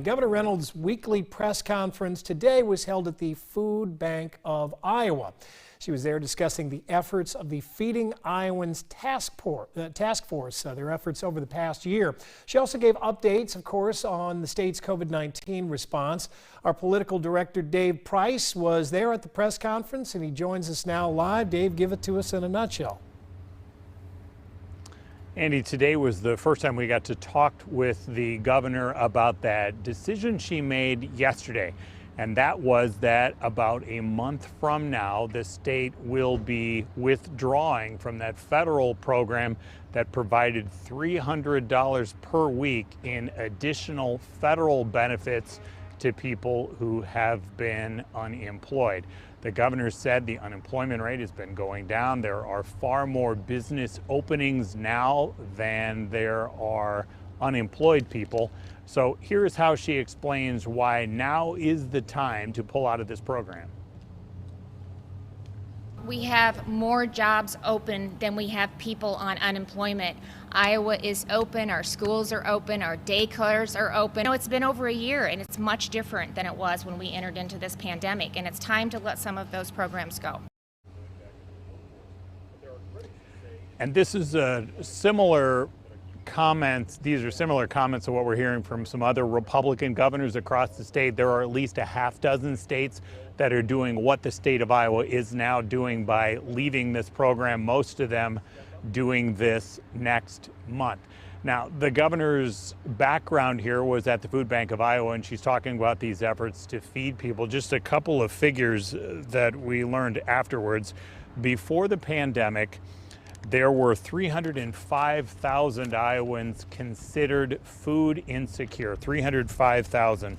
Governor Reynolds' weekly press conference today was held at the Food Bank of Iowa. She was there discussing the efforts of the Feeding Iowans Task Force, their efforts over the past year. She also gave updates, of course, on the state's COVID-19 response. Our political director, Dave Price, was there at the press conference, and he joins us now live. Dave, give it to us in a nutshell. Andy, today was the first time we got to talk with the governor about that decision she made yesterday. And that was that about a month from now, the state will be withdrawing from that federal program that provided $300 per week in additional federal benefits to people who have been unemployed. The governor said the unemployment rate has been going down. There are far more business openings now than there are unemployed people. So here's how she explains why now is the time to pull out of this program. We have more jobs open than we have people on unemployment. Iowa is open, our schools are open, our daycares are open. It's been over a year and it's much different than it was when we entered into this pandemic, and it's time to let some of those programs go. And this is a similar comments. These are similar comments to what we're hearing from some other Republican governors across the state. There are at least a half dozen states that are doing what the state of Iowa is now doing by leaving this program, most of them doing this next month. Now, the governor's background here was at the Food Bank of Iowa, and she's talking about these efforts to feed people. Just a couple of figures that we learned afterwards. Before the pandemic, there were 305,000 Iowans considered food insecure, 305,000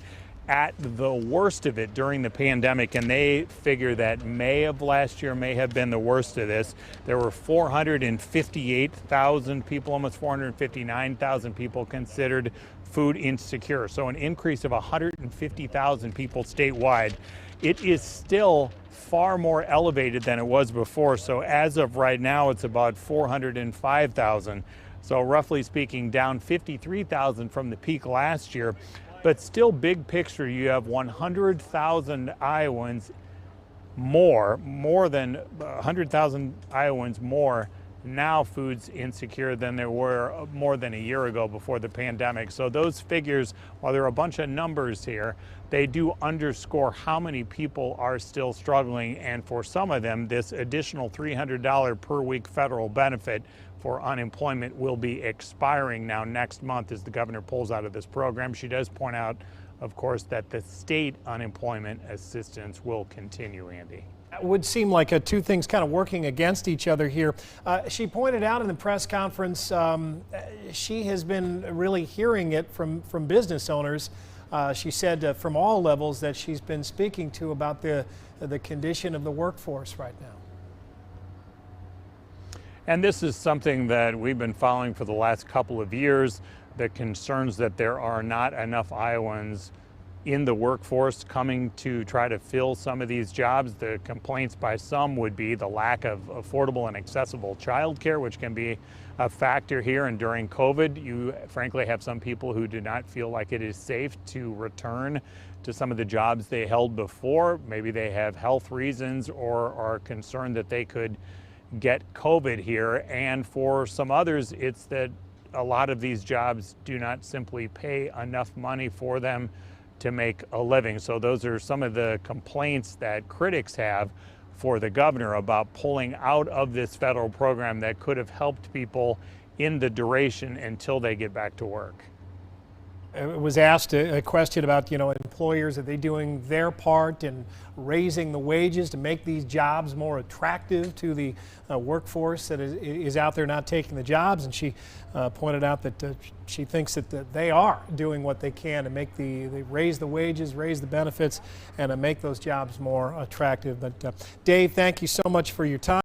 at the worst of it during the pandemic. And they figure that May of last year may have been the worst of this. There were 458,000 people, almost 459,000 people considered food insecure. So an increase of 150,000 people statewide. It is still far more elevated than it was before. So as of right now, it's about 405,000. So roughly speaking, down 53,000 from the peak last year. But still, big picture, you have 100,000 Iowans more than 100,000 Iowans more now foods insecure than there were more than a year ago before the pandemic. So those figures, while there are a bunch of numbers here, they do underscore how many people are still struggling. And for some of them, this additional $300 per week federal benefit for unemployment will be expiring now next month as the governor pulls out of this program. She does point out, of course, that the state unemployment assistance will continue, Andy. It would seem like two things kind of working against each other here. She pointed out in the press conference she has been really hearing it from business owners. She said from all levels that she's been speaking to about the condition of the workforce right now. And this is something that we've been following for the last couple of years, the concerns that there are not enough Iowans in the workforce coming to try to fill some of these jobs. The complaints by some would be the lack of affordable and accessible childcare, which can be a factor here. And during COVID, you frankly have some people who do not feel like it is safe to return to some of the jobs they held before. Maybe they have health reasons or are concerned that they could get COVID here. And for some others, it's that a lot of these jobs do not simply pay enough money for them to make a living. So those are some of the complaints that critics have for the governor about pulling out of this federal program that could have helped people in the duration until they get back to work. It was asked a question about, employers, are they doing their part in raising the wages to make these jobs more attractive to the workforce that is out there not taking the jobs? And she pointed out that she thinks that they are doing what they can to make they raise the wages, raise the benefits, and make those jobs more attractive. But Dave, thank you so much for your time.